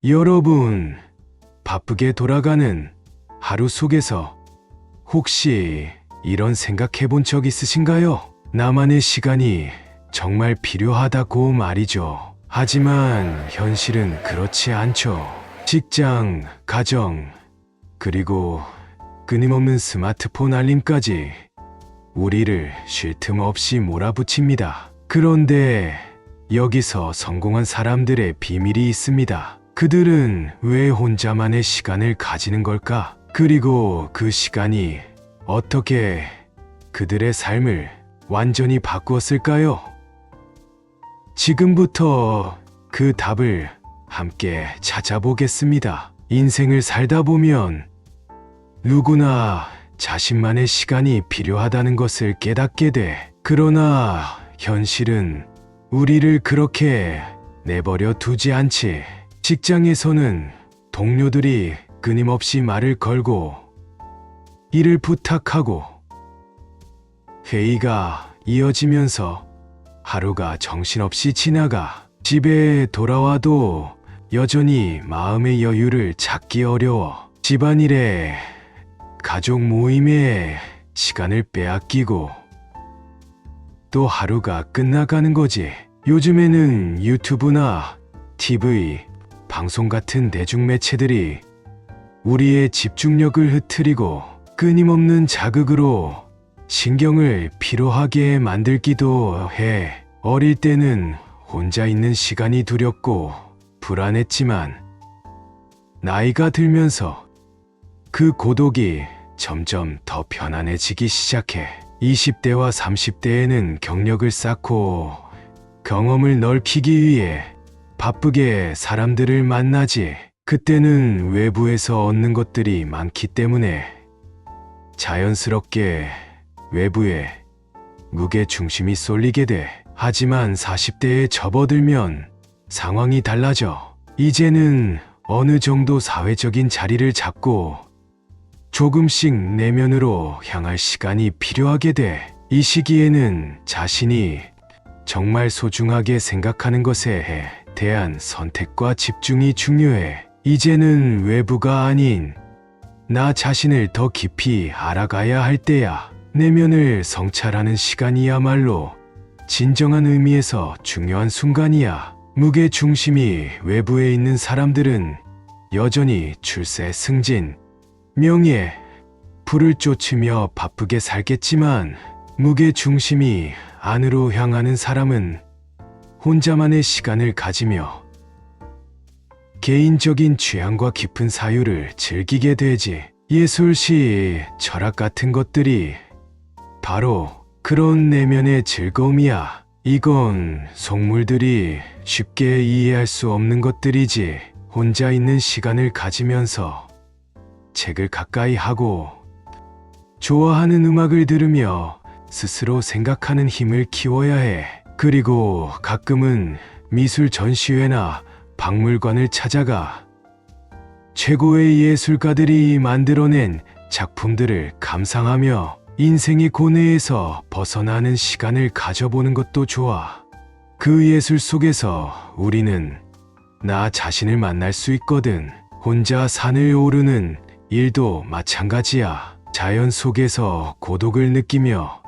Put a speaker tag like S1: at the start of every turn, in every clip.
S1: 여러분, 바쁘게 돌아가는 하루 속에서 혹시 이런 생각해 본 적 있으신가요? 나만의 시간이 정말 필요하다고 말이죠. 하지만 현실은 그렇지 않죠. 직장, 가정, 그리고 끊임없는 스마트폰 알림까지 우리를 쉴 틈 없이 몰아붙입니다. 그런데 여기서 성공한 사람들의 비밀이 있습니다. 그들은 왜 혼자만의 시간을 가지는 걸까? 그리고 그 시간이 어떻게 그들의 삶을 완전히 바꾸었을까요? 지금부터 그 답을 함께 찾아보겠습니다. 인생을 살다 보면 누구나 자신만의 시간이 필요하다는 것을 깨닫게 돼. 그러나 현실은 우리를 그렇게 내버려 두지 않지. 직장에서는 동료들이 끊임없이 말을 걸고 일을 부탁하고 회의가 이어지면서 하루가 정신없이 지나가. 집에 돌아와도 여전히 마음의 여유를 찾기 어려워. 집안일에 가족 모임에 시간을 빼앗기고 또 하루가 끝나가는 거지. 요즘에는 유튜브나 TV, 방송 같은 대중매체들이 우리의 집중력을 흐트리고 끊임없는 자극으로 신경을 피로하게 만들기도 해. 어릴 때는 혼자 있는 시간이 두렵고 불안했지만 나이가 들면서 그 고독이 점점 더 편안해지기 시작해. 20대와 30대에는 경력을 쌓고 경험을 넓히기 위해 바쁘게 사람들을 만나지. 그때는 외부에서 얻는 것들이 많기 때문에 자연스럽게 외부에 무게 중심이 쏠리게 돼. 하지만 40대에 접어들면 상황이 달라져. 이제는 어느 정도 사회적인 자리를 잡고 조금씩 내면으로 향할 시간이 필요하게 돼. 이 시기에는 자신이 정말 소중하게 생각하는 것에 대한 선택과 집중이 중요해. 이제는 외부가 아닌 나 자신을 더 깊이 알아가야 할 때야. 내면을 성찰하는 시간이야말로 진정한 의미에서 중요한 순간이야. 무게 중심이 외부에 있는 사람들은 여전히 출세, 승진, 명예, 부를 쫓으며 바쁘게 살겠지만 무게 중심이 안으로 향하는 사람은 혼자만의 시간을 가지며 개인적인 취향과 깊은 사유를 즐기게 되지. 예술, 시, 철학 같은 것들이 바로 그런 내면의 즐거움이야. 이건 속물들이 쉽게 이해할 수 없는 것들이지. 혼자 있는 시간을 가지면서 책을 가까이 하고 좋아하는 음악을 들으며 스스로 생각하는 힘을 키워야 해. 그리고 가끔은 미술 전시회나 박물관을 찾아가 최고의 예술가들이 만들어낸 작품들을 감상하며 인생의 고뇌에서 벗어나는 시간을 가져보는 것도 좋아. 그 예술 속에서 우리는 나 자신을 만날 수 있거든. 혼자 산을 오르는 일도 마찬가지야. 자연 속에서 고독을 느끼며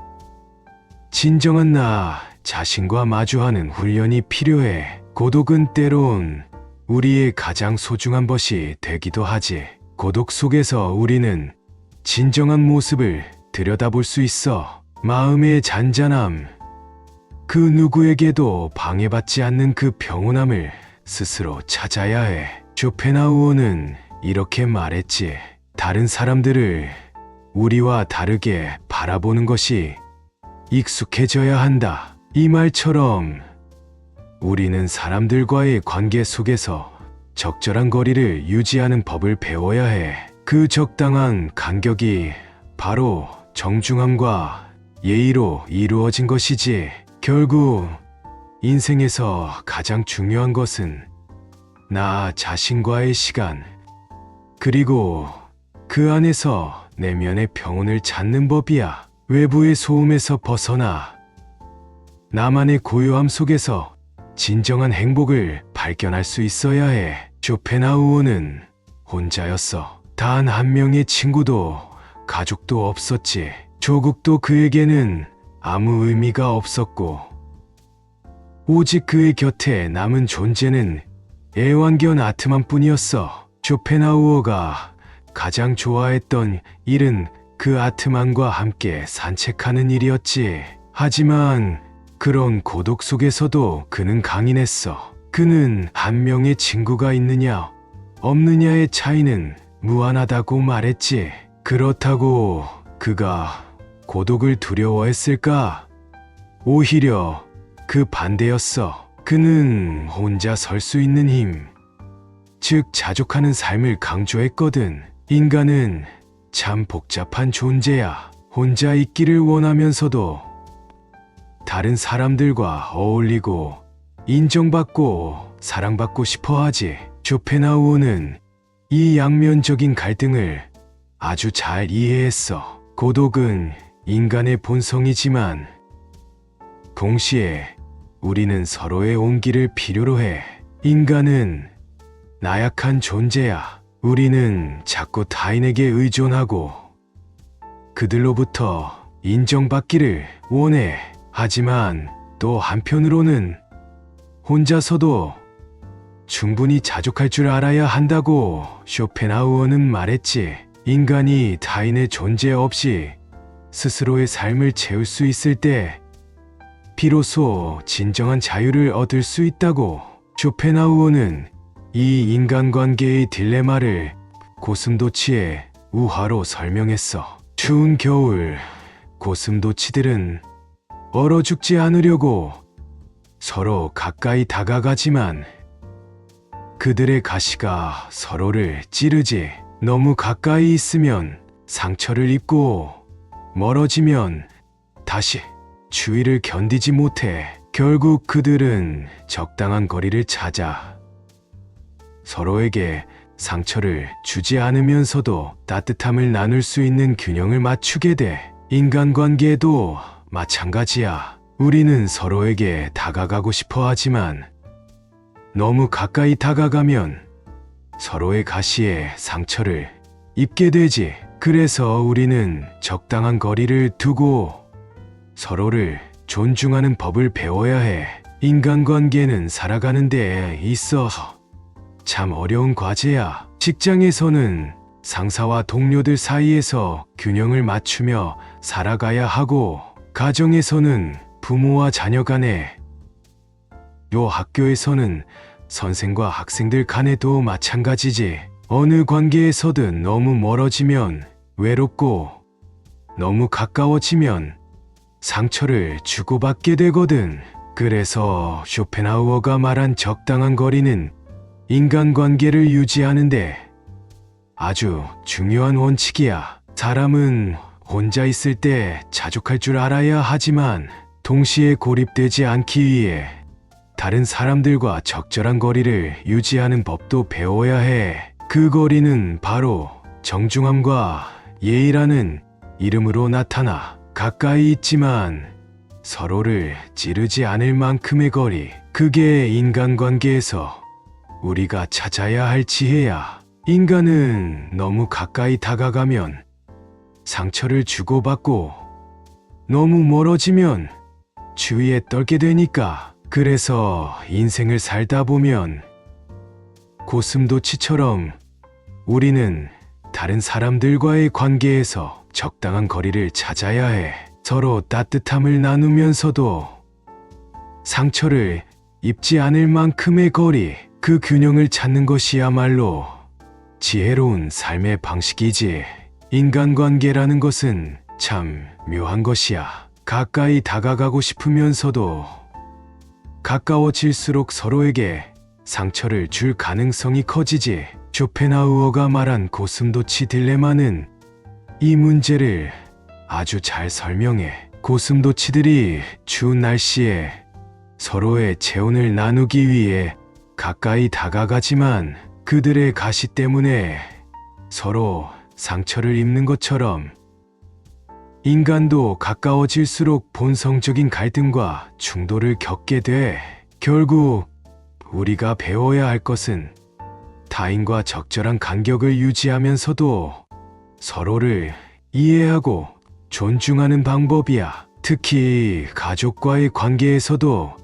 S1: 진정한 나 자신과 마주하는 훈련이 필요해. 고독은 때론 우리의 가장 소중한 것이 되기도 하지. 고독 속에서 우리는 진정한 모습을 들여다볼 수 있어. 마음의 잔잔함, 그 누구에게도 방해받지 않는 그 평온함을 스스로 찾아야 해. 쇼펜하우어는 이렇게 말했지. 다른 사람들을 우리와 다르게 바라보는 것이 익숙해져야 한다. 이 말처럼 우리는 사람들과의 관계 속에서 적절한 거리를 유지하는 법을 배워야 해. 그 적당한 간격이 바로 정중함과 예의로 이루어진 것이지. 결국 인생에서 가장 중요한 것은 나 자신과의 시간, 그리고 그 안에서 내면의 평온을 찾는 법이야. 외부의 소음에서 벗어나 나만의 고요함 속에서 진정한 행복을 발견할 수 있어야 해. 쇼펜하우어는 혼자였어. 단 한 명의 친구도 가족도 없었지. 조국도 그에게는 아무 의미가 없었고 오직 그의 곁에 남은 존재는 애완견 아트만 뿐이었어. 쇼펜하우어가 가장 좋아했던 일은 그 아트만과 함께 산책하는 일이었지. 하지만 그런 고독 속에서도 그는 강인했어. 그는 한 명의 친구가 있느냐 없느냐의 차이는 무한하다고 말했지. 그렇다고 그가 고독을 두려워했을까? 오히려 그 반대였어. 그는 혼자 설 수 있는 힘, 즉 자족하는 삶을 강조했거든. 인간은 참 복잡한 존재야. 혼자 있기를 원하면서도 다른 사람들과 어울리고 인정받고 사랑받고 싶어 하지. 쇼펜하우어는 이 양면적인 갈등을 아주 잘 이해했어. 고독은 인간의 본성이지만 동시에 우리는 서로의 온기를 필요로 해. 인간은 나약한 존재야. 우리는 자꾸 타인에게 의존하고 그들로부터 인정받기를 원해. 하지만 또 한편으로는 혼자서도 충분히 자족할 줄 알아야 한다고 쇼펜하우어는 말했지. 인간이 타인의 존재 없이 스스로의 삶을 채울 수 있을 때 비로소 진정한 자유를 얻을 수 있다고. 쇼펜하우어는 이 인간관계의 딜레마를 고슴도치의 우화로 설명했어. 추운 겨울, 고슴도치들은 얼어 죽지 않으려고 서로 가까이 다가가지만 그들의 가시가 서로를 찌르지. 너무 가까이 있으면 상처를 입고 멀어지면 다시 추위를 견디지 못해. 결국 그들은 적당한 거리를 찾아 서로에게 상처를 주지 않으면서도 따뜻함을 나눌 수 있는 균형을 맞추게 돼. 인간관계에도 마찬가지야. 우리는 서로에게 다가가고 싶어 하지만 너무 가까이 다가가면 서로의 가시에 상처를 입게 되지. 그래서 우리는 적당한 거리를 두고 서로를 존중하는 법을 배워야 해. 인간관계는 살아가는 데 있어 참 어려운 과제야. 직장에서는 상사와 동료들 사이에서 균형을 맞추며 살아가야 하고, 가정에서는 부모와 자녀 간에, 요 학교에서는 선생과 학생들 간에도 마찬가지지. 어느 관계에서든 너무 멀어지면 외롭고 너무 가까워지면 상처를 주고받게 되거든. 그래서 쇼펜하우어가 말한 적당한 거리는 인간관계를 유지하는데 아주 중요한 원칙이야. 사람은 혼자 있을 때 자족할 줄 알아야 하지만 동시에 고립되지 않기 위해 다른 사람들과 적절한 거리를 유지하는 법도 배워야 해. 그 거리는 바로 정중함과 예의라는 이름으로 나타나. 가까이 있지만 서로를 찌르지 않을 만큼의 거리. 그게 인간관계에서 우리가 찾아야 할 지혜야. 인간은 너무 가까이 다가가면 상처를 주고받고 너무 멀어지면 주위에 떨게 되니까. 그래서 인생을 살다 보면 고슴도치처럼 우리는 다른 사람들과의 관계에서 적당한 거리를 찾아야 해. 서로 따뜻함을 나누면서도 상처를 입지 않을 만큼의 거리. 그 균형을 찾는 것이야말로 지혜로운 삶의 방식이지. 인간관계라는 것은 참 묘한 것이야. 가까이 다가가고 싶으면서도 가까워질수록 서로에게 상처를 줄 가능성이 커지지. 쇼펜하우어가 말한 고슴도치 딜레마는 이 문제를 아주 잘 설명해. 고슴도치들이 추운 날씨에 서로의 체온을 나누기 위해 가까이 다가가지만 그들의 가시 때문에 서로 상처를 입는 것처럼 인간도 가까워질수록 본성적인 갈등과 충돌을 겪게 돼. 결국 우리가 배워야 할 것은 타인과 적절한 간격을 유지하면서도 서로를 이해하고 존중하는 방법이야. 특히 가족과의 관계에서도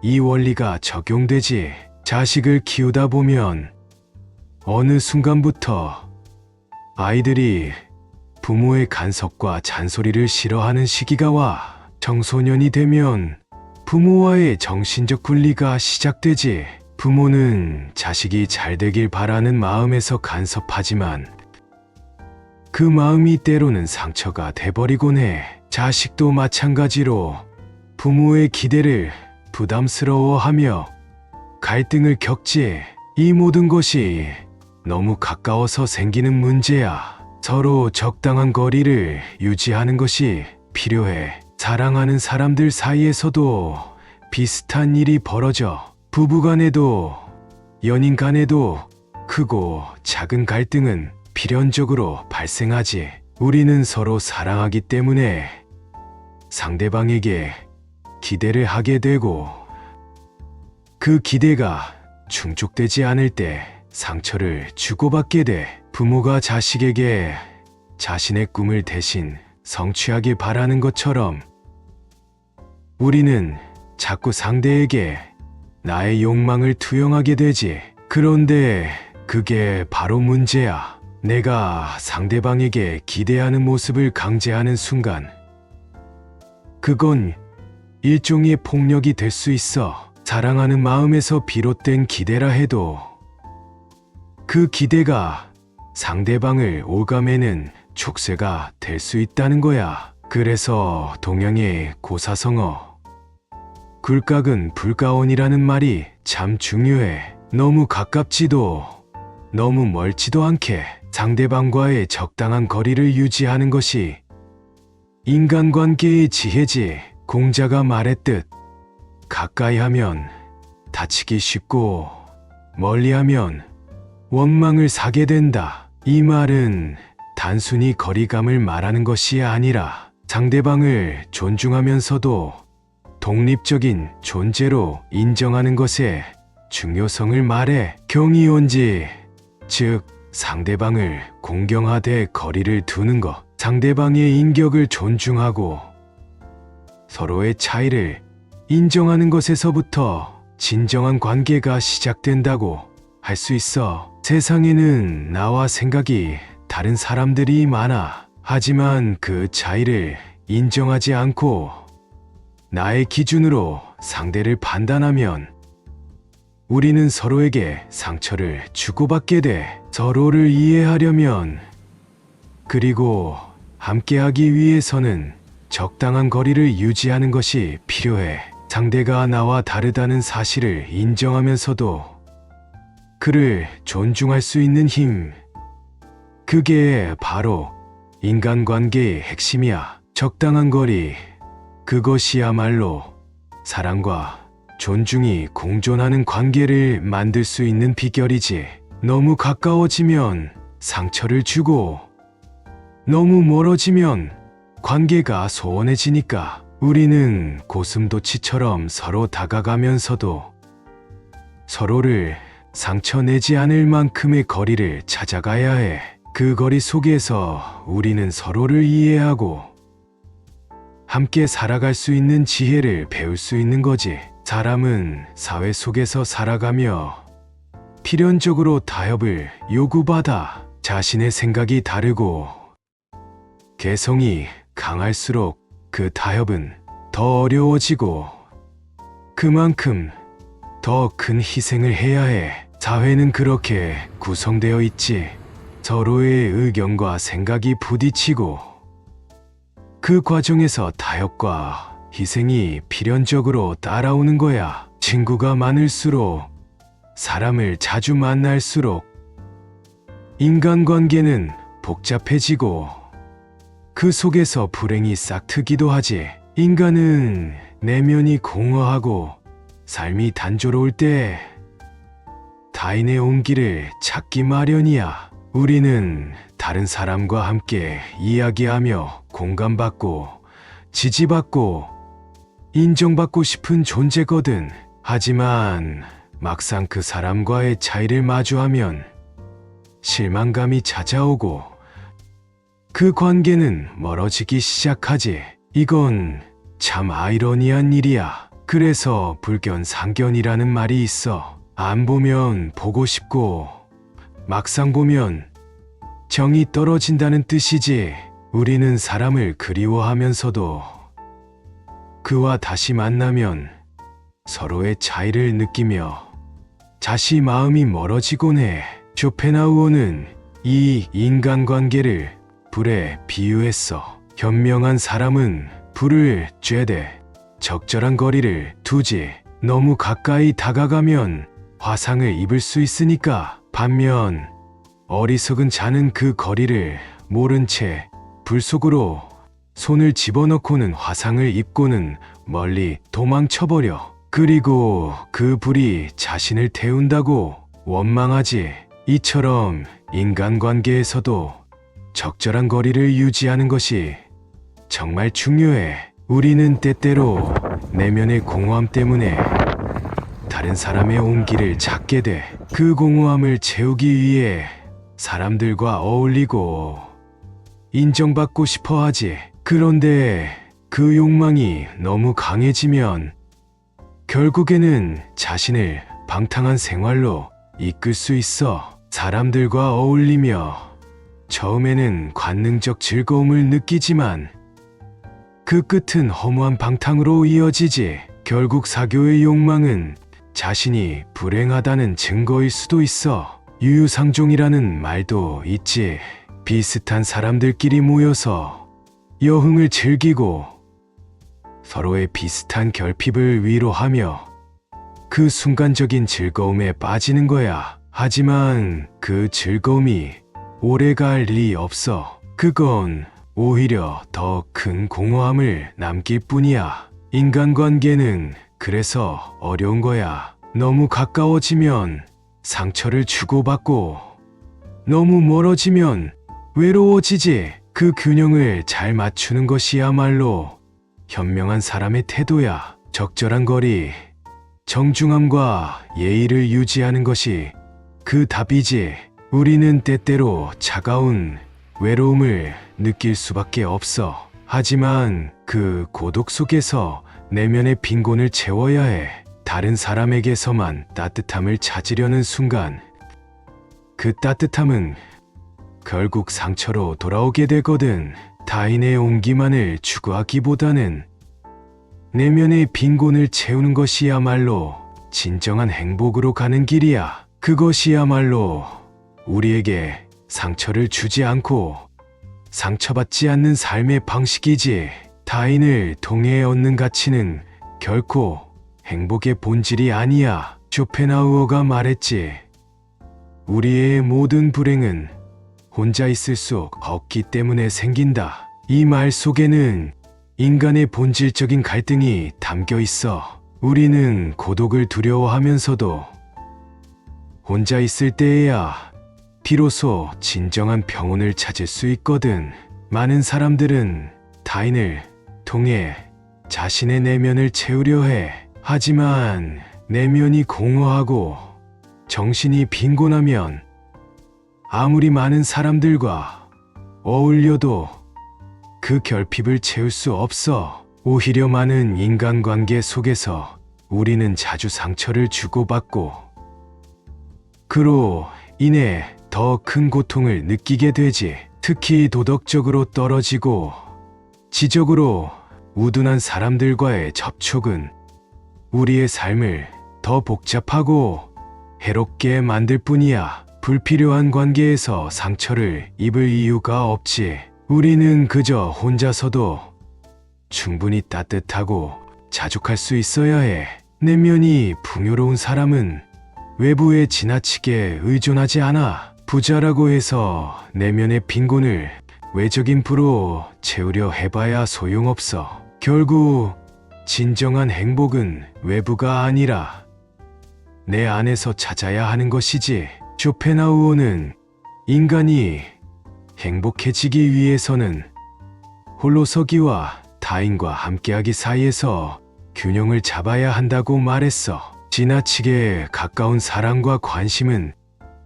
S1: 이 원리가 적용되지. 자식을 키우다 보면 어느 순간부터 아이들이 부모의 간섭과 잔소리를 싫어하는 시기가 와. 청소년이 되면 부모와의 정신적 분리가 시작되지. 부모는 자식이 잘 되길 바라는 마음에서 간섭하지만 그 마음이 때로는 상처가 돼버리곤 해. 자식도 마찬가지로 부모의 기대를 부담스러워하며 갈등을 겪지. 이 모든 것이 너무 가까워서 생기는 문제야. 서로 적당한 거리를 유지하는 것이 필요해. 사랑하는 사람들 사이에서도 비슷한 일이 벌어져. 부부 간에도 연인 간에도 크고 작은 갈등은 필연적으로 발생하지. 우리는 서로 사랑하기 때문에 상대방에게 기대를 하게 되고 그 기대가 충족되지 않을 때 상처를 주고받게 돼. 부모가 자식에게 자신의 꿈을 대신 성취하길 바라는 것처럼 우리는 자꾸 상대에게 나의 욕망을 투영하게 되지. 그런데 그게 바로 문제야. 내가 상대방에게 기대하는 모습을 강제하는 순간 그건 일종의 폭력이 될 수 있어. 사랑하는 마음에서 비롯된 기대라 해도 그 기대가 상대방을 올가매는 촉새가 될 수 있다는 거야. 그래서 동양의 고사성어 굴각은 불가원이라는 말이 참 중요해. 너무 가깝지도 너무 멀지도 않게 상대방과의 적당한 거리를 유지하는 것이 인간관계의 지혜지. 공자가 말했듯 가까이 하면 다치기 쉽고 멀리하면 원망을 사게 된다. 이 말은 단순히 거리감을 말하는 것이 아니라 상대방을 존중하면서도 독립적인 존재로 인정하는 것의 중요성을 말해. 경이온지, 즉 상대방을 공경하되 거리를 두는 것. 상대방의 인격을 존중하고 서로의 차이를 인정하는 것에서부터 진정한 관계가 시작된다고 할 수 있어. 세상에는 나와 생각이 다른 사람들이 많아. 하지만 그 차이를 인정하지 않고 나의 기준으로 상대를 판단하면 우리는 서로에게 상처를 주고받게 돼. 서로를 이해하려면 그리고 함께하기 위해서는 적당한 거리를 유지하는 것이 필요해. 상대가 나와 다르다는 사실을 인정하면서도 그를 존중할 수 있는 힘. 그게 바로 인간관계의 핵심이야. 적당한 거리. 그것이야말로 사랑과 존중이 공존하는 관계를 만들 수 있는 비결이지. 너무 가까워지면 상처를 주고 너무 멀어지면 관계가 소원해지니까 우리는 고슴도치처럼 서로 다가가면서도 서로를 상처내지 않을 만큼의 거리를 찾아가야 해. 그 거리 속에서 우리는 서로를 이해하고 함께 살아갈 수 있는 지혜를 배울 수 있는 거지. 사람은 사회 속에서 살아가며 필연적으로 타협을 요구받아. 자신의 생각이 다르고 개성이 강할수록 그 타협은 더 어려워지고 그만큼 더 큰 희생을 해야 해. 사회는 그렇게 구성되어 있지. 서로의 의견과 생각이 부딪히고 그 과정에서 타협과 희생이 필연적으로 따라오는 거야. 친구가 많을수록 사람을 자주 만날수록 인간관계는 복잡해지고 그 속에서 불행이 싹트기도 하지. 인간은 내면이 공허하고 삶이 단조로울 때 타인의 온기를 찾기 마련이야. 우리는 다른 사람과 함께 이야기하며 공감받고 지지받고 인정받고 싶은 존재거든. 하지만 막상 그 사람과의 차이를 마주하면 실망감이 찾아오고 그 관계는 멀어지기 시작하지. 이건 참 아이러니한 일이야. 그래서 불견상견이라는 말이 있어. 안 보면 보고 싶고 막상 보면 정이 떨어진다는 뜻이지. 우리는 사람을 그리워하면서도 그와 다시 만나면 서로의 차이를 느끼며 다시 마음이 멀어지곤 해. 쇼펜하우어는 이 인간관계를 불에 비유했어. 현명한 사람은 불을 쬐되 적절한 거리를 두지. 너무 가까이 다가가면 화상을 입을 수 있으니까. 반면 어리석은 자는 그 거리를 모른 채 불 속으로 손을 집어넣고는 화상을 입고는 멀리 도망쳐버려. 그리고 그 불이 자신을 태운다고 원망하지. 이처럼 인간관계에서도 적절한 거리를 유지하는 것이 정말 중요해. 우리는 때때로 내면의 공허함 때문에 다른 사람의 온기를 찾게 돼. 그 공허함을 채우기 위해 사람들과 어울리고 인정받고 싶어 하지. 그런데 그 욕망이 너무 강해지면 결국에는 자신을 방탕한 생활로 이끌 수 있어. 사람들과 어울리며 처음에는 관능적 즐거움을 느끼지만 그 끝은 허무한 방탕으로 이어지지. 결국 사교의 욕망은 자신이 불행하다는 증거일 수도 있어. 유유상종이라는 말도 있지. 비슷한 사람들끼리 모여서 여흥을 즐기고 서로의 비슷한 결핍을 위로하며 그 순간적인 즐거움에 빠지는 거야. 하지만 그 즐거움이 오래갈 리 없어. 그건 오히려 더 큰 공허함을 남길 뿐이야. 인간관계는 그래서 어려운 거야. 너무 가까워지면 상처를 주고받고 너무 멀어지면 외로워지지. 그 균형을 잘 맞추는 것이야말로 현명한 사람의 태도야. 적절한 거리, 정중함과 예의를 유지하는 것이 그 답이지. 우리는 때때로 차가운 외로움을 느낄 수밖에 없어. 하지만 그 고독 속에서 내면의 빈곤을 채워야 해. 다른 사람에게서만 따뜻함을 찾으려는 순간 그 따뜻함은 결국 상처로 돌아오게 되거든. 타인의 온기만을 추구하기보다는 내면의 빈곤을 채우는 것이야말로 진정한 행복으로 가는 길이야. 그것이야말로 우리에게 상처를 주지 않고 상처받지 않는 삶의 방식이지. 타인을 통해 얻는 가치는 결코 행복의 본질이 아니야. 쇼펜하우어가 말했지. 우리의 모든 불행은 혼자 있을 수 없기 때문에 생긴다. 이 말 속에는 인간의 본질적인 갈등이 담겨 있어. 우리는 고독을 두려워하면서도 혼자 있을 때에야 비로소 진정한 평온을 찾을 수 있거든. 많은 사람들은 타인을 통해 자신의 내면을 채우려 해. 하지만 내면이 공허하고 정신이 빈곤하면 아무리 많은 사람들과 어울려도 그 결핍을 채울 수 없어. 오히려 많은 인간관계 속에서 우리는 자주 상처를 주고받고 그로 인해 더 큰 고통을 느끼게 되지. 특히 도덕적으로 떨어지고 지적으로 우둔한 사람들과의 접촉은 우리의 삶을 더 복잡하고 해롭게 만들 뿐이야. 불필요한 관계에서 상처를 입을 이유가 없지. 우리는 그저 혼자서도 충분히 따뜻하고 자족할 수 있어야 해. 내면이 풍요로운 사람은 외부에 지나치게 의존하지 않아. 부자라고 해서 내면의 빈곤을 외적인 부로 채우려 해봐야 소용없어. 결국 진정한 행복은 외부가 아니라 내 안에서 찾아야 하는 것이지. 쇼펜하우어는 인간이 행복해지기 위해서는 홀로서기와 타인과 함께하기 사이에서 균형을 잡아야 한다고 말했어. 지나치게 가까운 사랑과 관심은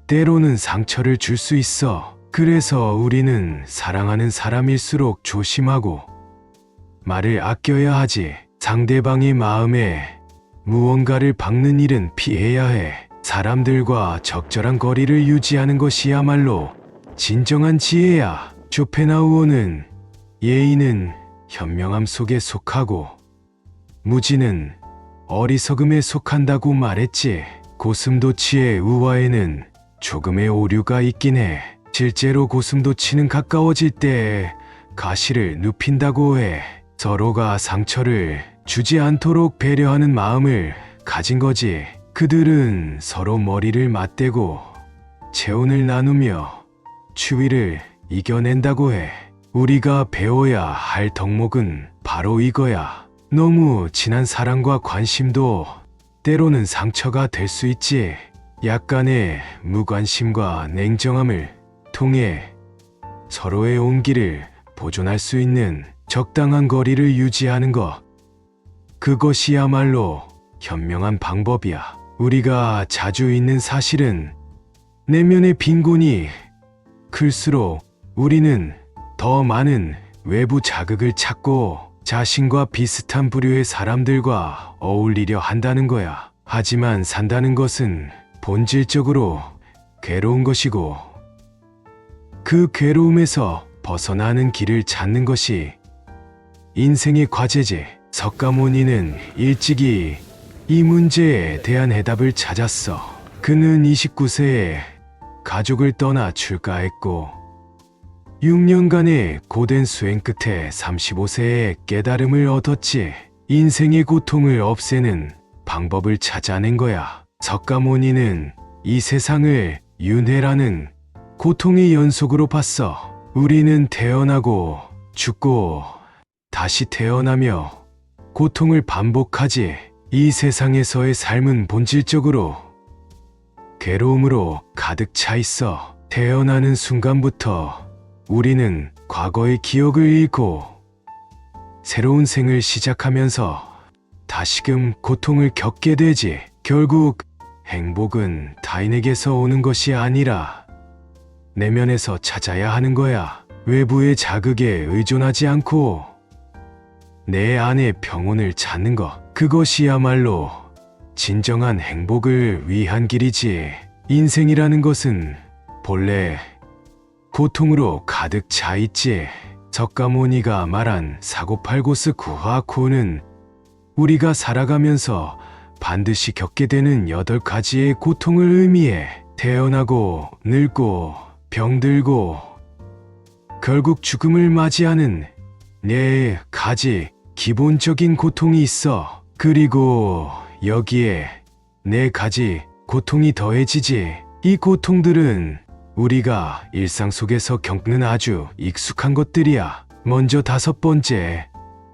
S1: 때로는 상처를 줄 수 있어. 그래서 우리는 사랑하는 사람일수록 조심하고 말을 아껴야 하지. 상대방의 마음에 무언가를 박는 일은 피해야 해. 사람들과 적절한 거리를 유지하는 것이야말로 진정한 지혜야. 쇼펜하우어는 예의는 현명함 속에 속하고 무지는 어리석음에 속한다고 말했지. 고슴도치의 우화에는 조금의 오류가 있긴 해. 실제로 고슴도치는 가까워질 때 가시를 눕힌다고 해. 서로가 상처를 주지 않도록 배려하는 마음을 가진 거지. 그들은 서로 머리를 맞대고 체온을 나누며 추위를 이겨낸다고 해. 우리가 배워야 할 덕목은 바로 이거야. 너무 진한 사랑과 관심도 때로는 상처가 될 수 있지. 약간의 무관심과 냉정함을 통해 서로의 온기를 보존할 수 있는 적당한 거리를 유지하는 것. 그것이야말로 현명한 방법이야. 우리가 자주 잊는 사실은 내면의 빈곤이 클수록 우리는 더 많은 외부 자극을 찾고 자신과 비슷한 부류의 사람들과 어울리려 한다는 거야. 하지만 산다는 것은 본질적으로 괴로운 것이고 그 괴로움에서 벗어나는 길을 찾는 것이 인생의 과제지. 석가모니는 일찍이 이 문제에 대한 해답을 찾았어. 그는 29세에 가족을 떠나 출가했고 6년간의 고된 수행 끝에 35세에 깨달음을 얻었지. 인생의 고통을 없애는 방법을 찾아낸 거야. 석가모니는 이 세상을 윤회라는 고통의 연속으로 봤어. 우리는 태어나고 죽고 다시 태어나며 고통을 반복하지. 이 세상에서의 삶은 본질적으로 괴로움으로 가득 차 있어. 태어나는 순간부터 우리는 과거의 기억을 잃고 새로운 생을 시작하면서 다시금 고통을 겪게 되지. 결국 행복은 타인에게서 오는 것이 아니라 내면에서 찾아야 하는 거야. 외부의 자극에 의존하지 않고 내 안의 평온을 찾는 것. 그것이야말로 진정한 행복을 위한 길이지. 인생이라는 것은 본래 고통으로 가득 차 있지. 석가모니가 말한 사고팔고스 구하코는 우리가 살아가면서 반드시 겪게 되는 8가지의 고통을 의미해. 태어나고 늙고 병들고 결국 죽음을 맞이하는 4가지 기본적인 고통이 있어. 그리고 여기에 4가지 고통이 더해지지. 이 고통들은 우리가 일상 속에서 겪는 아주 익숙한 것들이야. 먼저 5번째,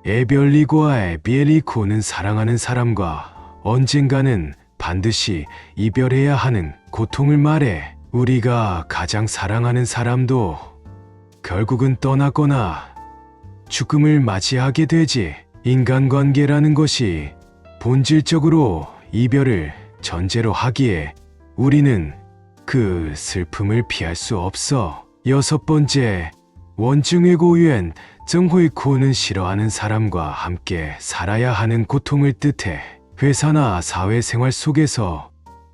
S1: 에별리고아의 비엘리코는 사랑하는 사람과 언젠가는 반드시 이별해야 하는 고통을 말해. 우리가 가장 사랑하는 사람도 결국은 떠나거나 죽음을 맞이하게 되지. 인간관계라는 것이 본질적으로 이별을 전제로 하기에 우리는 그 슬픔을 피할 수 없어. 6번째, 원증의 고유엔 정호이코는 싫어하는 사람과 함께 살아야 하는 고통을 뜻해. 회사나 사회생활 속에서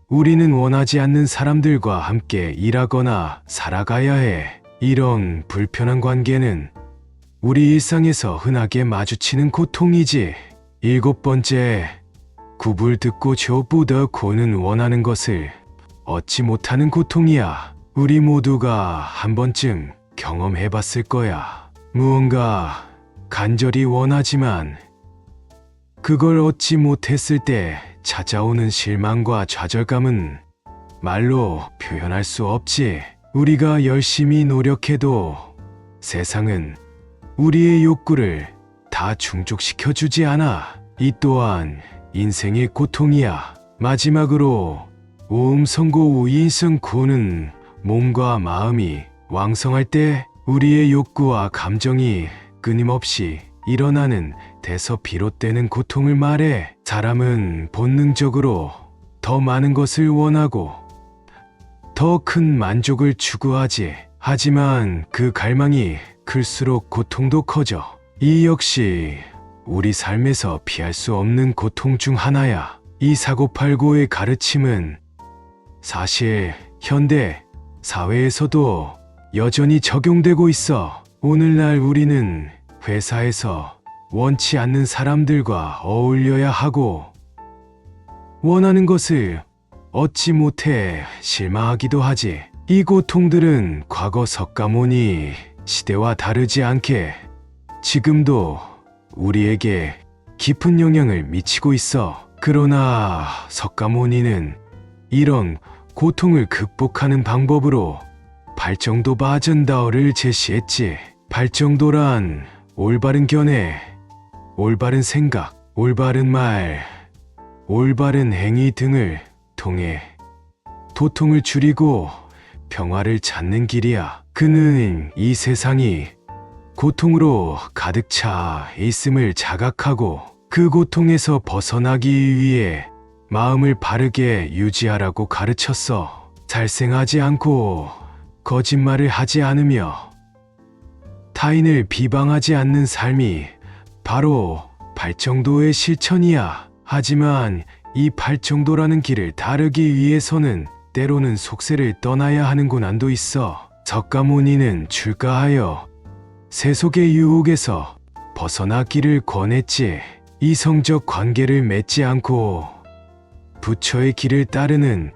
S1: 우리는 원하지 않는 사람들과 함께 일하거나 살아가야 해. 이런 불편한 관계는 우리 일상에서 흔하게 마주치는 고통이지. 7번째, 굽을 듣고 조부더 고는 원하는 것을 얻지 못하는 고통이야. 우리 모두가 한 번쯤 경험해봤을 거야. 무언가 간절히 원하지만 그걸 얻지 못했을 때 찾아오는 실망과 좌절감은 말로 표현할 수 없지. 우리가 열심히 노력해도 세상은 우리의 욕구를 다 충족시켜주지 않아. 이 또한 인생의 고통이야. 마지막으로 오음성고 우인성고는 몸과 마음이 왕성할 때 우리의 욕구와 감정이 끊임없이 일어나는 데서 비롯되는 고통을 말해. 사람은 본능적으로 더 많은 것을 원하고 더 큰 만족을 추구하지. 하지만 그 갈망이 클수록 고통도 커져. 이 역시 우리 삶에서 피할 수 없는 고통 중 하나야. 이 사고팔고의 가르침은 사실 현대 사회에서도 여전히 적용되고 있어. 오늘날 우리는 회사에서 원치 않는 사람들과 어울려야 하고 원하는 것을 얻지 못해 실망하기도 하지. 이 고통들은 과거 석가모니 시대와 다르지 않게 지금도 우리에게 깊은 영향을 미치고 있어. 그러나 석가모니는 이런 고통을 극복하는 방법으로 발정도 바전다오를 제시했지. 발정도란 올바른 견해, 올바른 생각, 올바른 말, 올바른 행위 등을 통해 고통을 줄이고 평화를 찾는 길이야. 그는 이 세상이 고통으로 가득 차 있음을 자각하고 그 고통에서 벗어나기 위해 마음을 바르게 유지하라고 가르쳤어. 살생하지 않고 거짓말을 하지 않으며 타인을 비방하지 않는 삶이 바로 발정도의 실천이야. 하지만 이 발정도라는 길을 따르기 위해서는 때로는 속세를 떠나야 하는 고난도 있어. 석가모니는 출가하여 세속의 유혹에서 벗어나기를 권했지. 이성적 관계를 맺지 않고 부처의 길을 따르는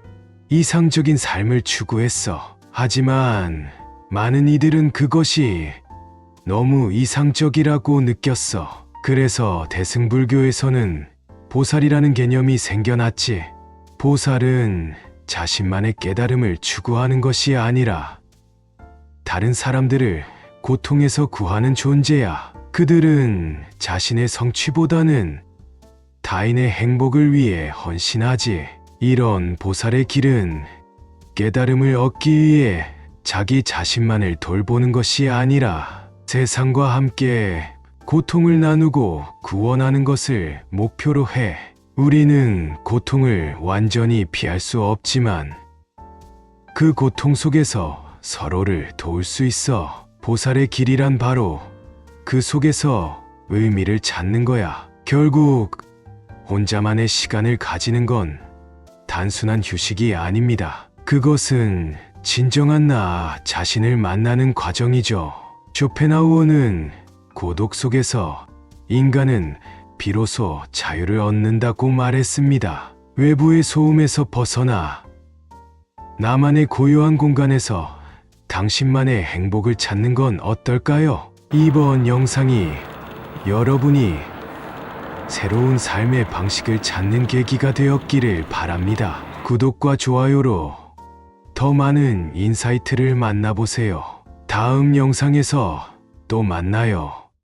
S1: 이상적인 삶을 추구했어. 하지만 많은 이들은 그것이 너무 이상적이라고 느꼈어. 그래서 대승불교에서는 보살이라는 개념이 생겨났지. 보살은 자신만의 깨달음을 추구하는 것이 아니라 다른 사람들을 고통에서 구하는 존재야. 그들은 자신의 성취보다는 타인의 행복을 위해 헌신하지. 이런 보살의 길은 깨달음을 얻기 위해 자기 자신만을 돌보는 것이 아니라 세상과 함께 고통을 나누고 구원하는 것을 목표로 해. 우리는 고통을 완전히 피할 수 없지만 그 고통 속에서 서로를 도울 수 있어. 보살의 길이란 바로 그 속에서 의미를 찾는 거야. 결국 혼자만의 시간을 가지는 건 단순한 휴식이 아닙니다. 그것은 진정한 나 자신을 만나는 과정이죠. 쇼펜하우어는 고독 속에서 인간은 비로소 자유를 얻는다고 말했습니다. 외부의 소음에서 벗어나 나만의 고요한 공간에서 당신만의 행복을 찾는 건 어떨까요? 이번 영상이 여러분이 새로운 삶의 방식을 찾는 계기가 되었기를 바랍니다. 구독과 좋아요로 더 많은 인사이트를 만나보세요. 다음 영상에서 또 만나요.